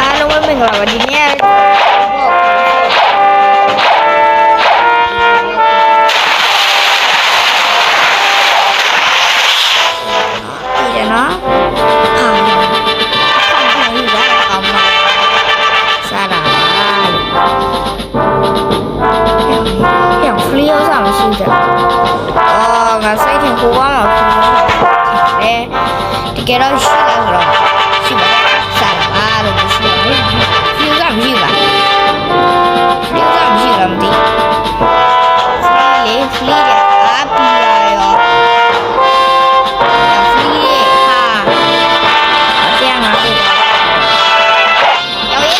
အားလုံးပဲမင်္ဂလာပါဒီနေ့ငါစိတ်ထင်ကိုပါမှာဖြစ်တယ်တကယ်တော့ရှိတယ်ဆိုတော့ရှိပါစားပါလို့ရှိတယ်ဖြူကမရှိပါဖြူကမရှိလားမသိဖလီရအပီရောဖလီဟာအပြန်လာတော့ရောက်ရဲ့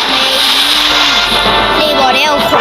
နေပေါ်တဲ့ခု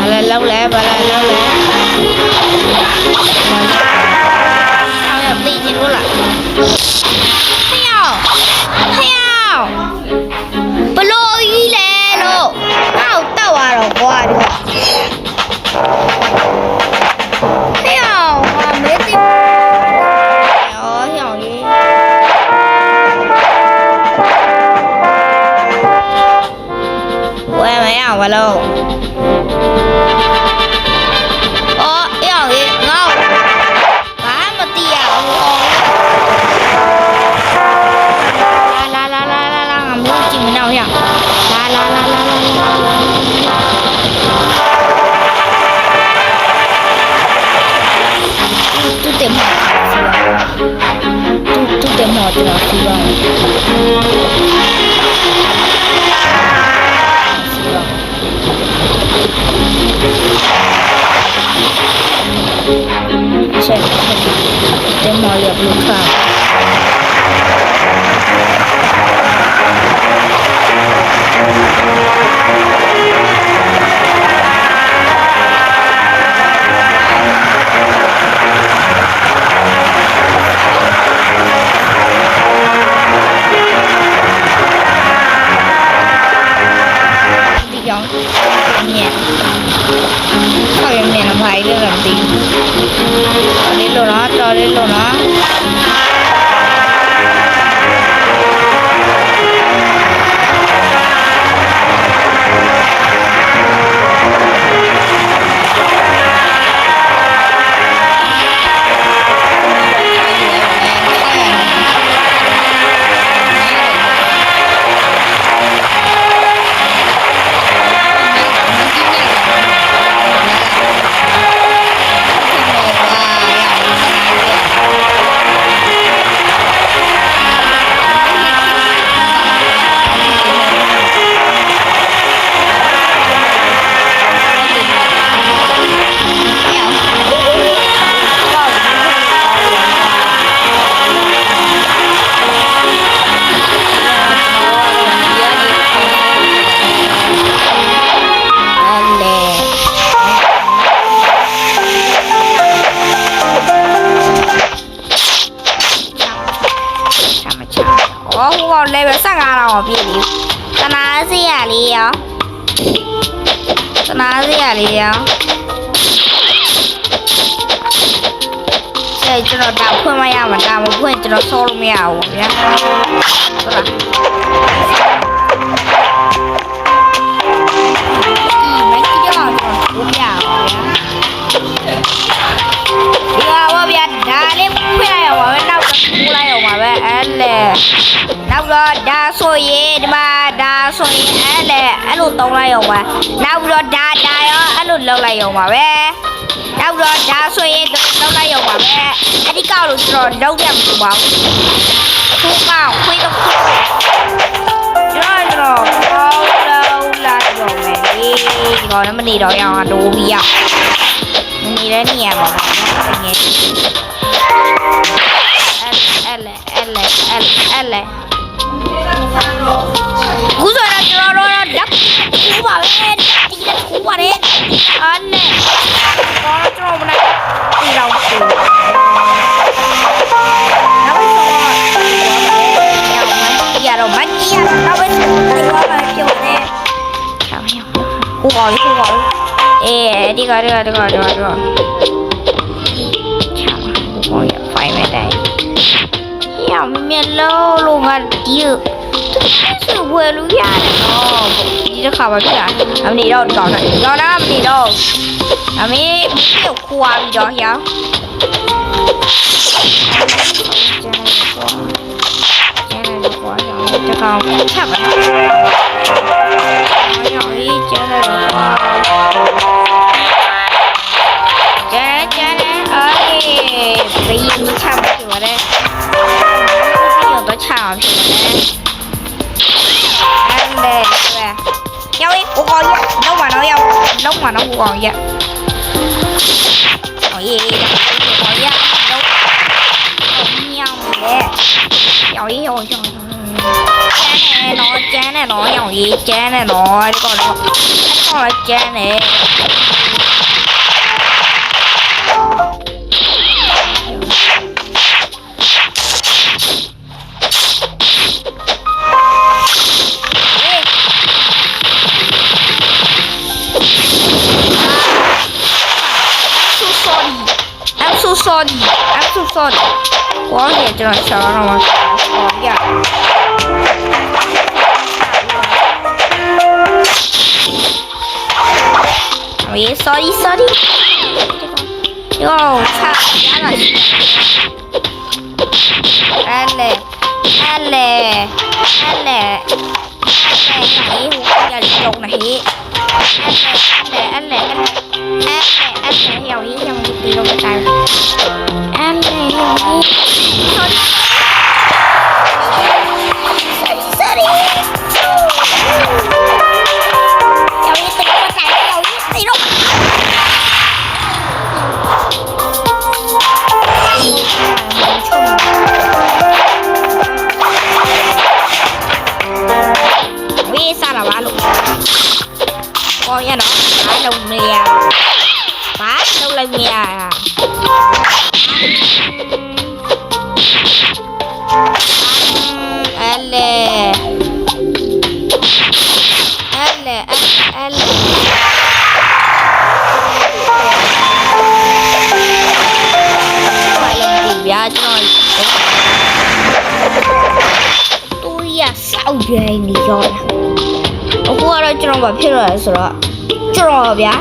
bà là lâu lẹ bà là lâu lẹ sao nhập đi trên luôn ạ theo bà lô ý lẹ lô tao à rồi qua đi theo mấy tim hiểu gì quê mấy ảo vào lâu hiểu gì ngon quá một tia la ngắm luôn chim nào hiểu la tu tìm họ tu tìm họ từ đó đi vào xem để mọi việc luôn không đi dọn nhà thôi em này làm phải để làm gì cho đến luôn đó level 15တော့ပြည့်ပြီတနာစရာလေးရောကျွန်တော်တောက်ဖွင့်မရမှာဒါမဖွင့်ကျွန်တော်ဆောလို့မရဘူးဗျာဟုတ်လားဒီမကြီးတော့ဘူးဗျာဒီပါဗျာဒါလေးဖွင့်လိုက်အောင်ပါပဲနောက်ကပူလိုက်အောင်ပါပဲအဲ့လေနောက်တော့ဒါဆိုရင်ဒီမှာဒါဆိုရင်အဲ့လိုတုံးလိုက်အောင်ပါနောက်ပြီးတော့ဒါရောအဲ့လိုလောက်လိုက်အောင်ပါပဲနောက်တော့ဒါဆိုရင်လောက်လိုက်အောင်ပါပဲအဲ့ဒီကောက်လို့ကျွန်တော်လောက်ရမှာပါဘူးခုကောက်ခွေးတော့ကျွန်တော်ကောက်လောက်လိုက်အောင်မယ်ဒီကောင်လည်းမနေတော့ရအောင်တိုးပြီးရ နေတဲ့နေရာမှာငယ်အဲ့လေခုဆိုတော့ကျွန်တော်တို့ဓာတ်ကူပါပဲဒီကကူပါတယ်အဲ့လေတော့ကျွန်တော်မနေ့ဒီလောက်ကူနောက်ဆုံးရတော့မကြီးရတော့ပဲဒီတော့မှပြုတ်နေချောင်းရောဟိုပါအေးဒီကချောင်းဟိုရဖိုင်မဲ့တယ်ရမြင်လို့ငါဒီသူဝယ်လို့ရတယ်နော်ဒီတစ်ခါပါပြအမနေတော့တောင်းတယ်တော့မနေတော့အမေပြုတ်ခွာပြီးတော့ရ这个看吧，有一家的话，哎，可以不差不多嘞，有的差不多嘞，哎嘞，对，要一我讲一，弄完了我讲一，哦耶，我讲一，喵耶，有一有。chén này nó dòng gì chén này nó còn là chén này I'm so sorry quá vậy cho nó sợ nó mà dạ ôi sorry yo cha giá là ale này giờ lục này ale hiểu ý dòng đi đâu cái ale sorry con nha nó phá đâu lên nhà ale phải làm gì vậy trời tôi sao về đi rồiအခုကတော့ကျွန်တော်ဖြစ်လာဆိုတော့ကျွန်တော်ဗျာ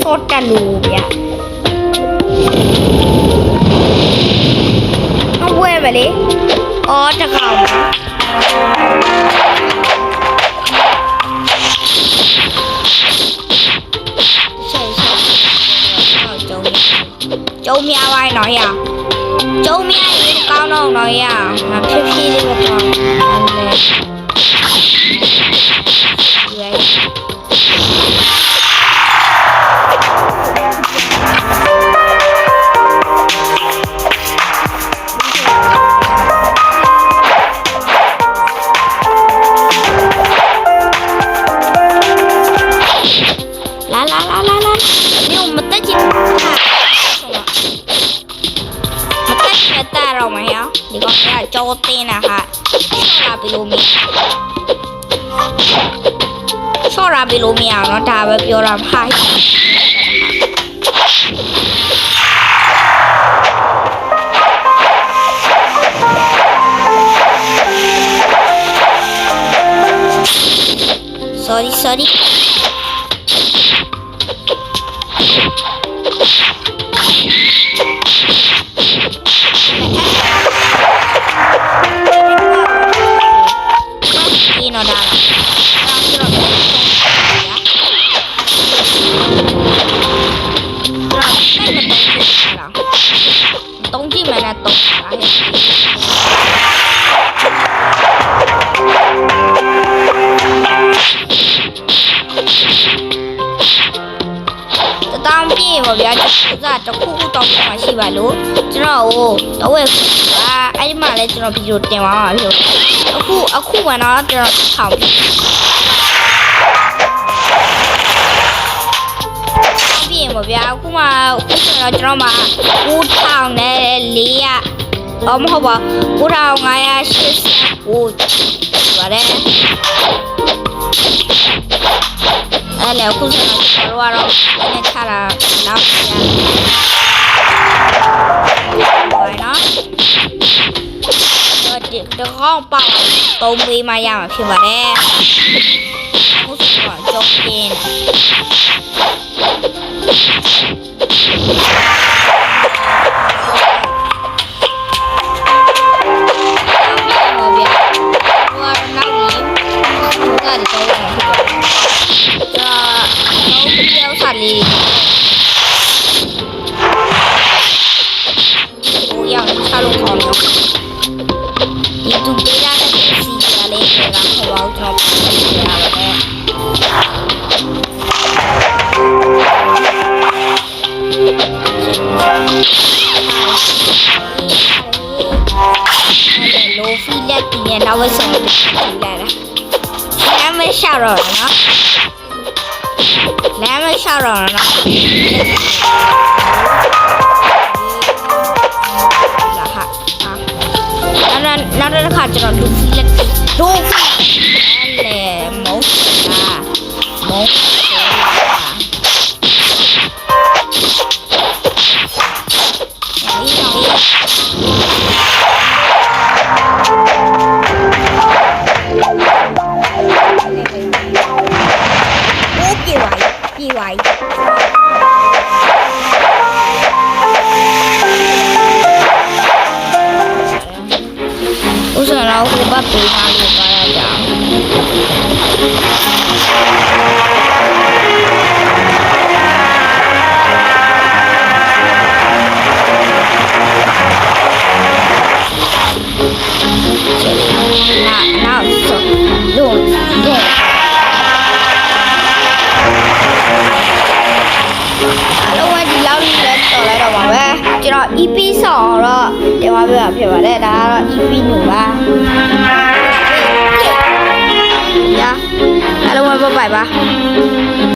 စောတက်လို့ဗျာအဝဲပဲလေအော်တကောင်ကျုံများပိုင်းတော့ရကျုံများရင်ကောင်းတော့ရမဖြစ်ဖြစ်လေးပဲတော့ဒီကောင်ကကြောတင်းတာဟာဆော့လာပြီးလို့မရတော့ဒါပဲပြောတာဖိုင်sorry nó đã tông chi mà là tông tao biết ပါဗျာ။ဒါတခုခုတောင်းမှရှိပါလို့ကျွန်တော်ကိုတော့ဝယ်ပါအဲ့ဒီမှာလဲကျွန်တော်ဗီဒီယိုတင်ပါမှာဖြစ်အခုမှတော့ကျွန်တော်ထောင်ပြင်ပါဗျာအခုဆိုတော့ကျွန်တော်မှာ9400မဟုတ်ပါ9589ပါတယ်အဲ့လေအခုဆိုတော့ကျွန်တော်ကတော့အဲ့ချတာနောက်ပြန်ပါနော်ဒီကောင်ပေါက်သုံးပေးမှရမှာဖြစ်ပါတယ်အခုဆိုတော့ကြောက်ရင်နောက်ဝက်ဆောင်လာတာလမ်းမလျှောက်တော့နော်လမ်းမလျှောက်တော့နော်လာဟာနောက်တစ်ခါကျွန်တော်လူဖီလက်လေမုန်း好不被他给抓来讲。哪有手用ကျွန်တော် EP ဆောင်တော့ဒီမှာပြဖြစ်ပါတယ်ဒါကတော့ EP နူပါညာအားလုံးပဲဘိုင်ပါ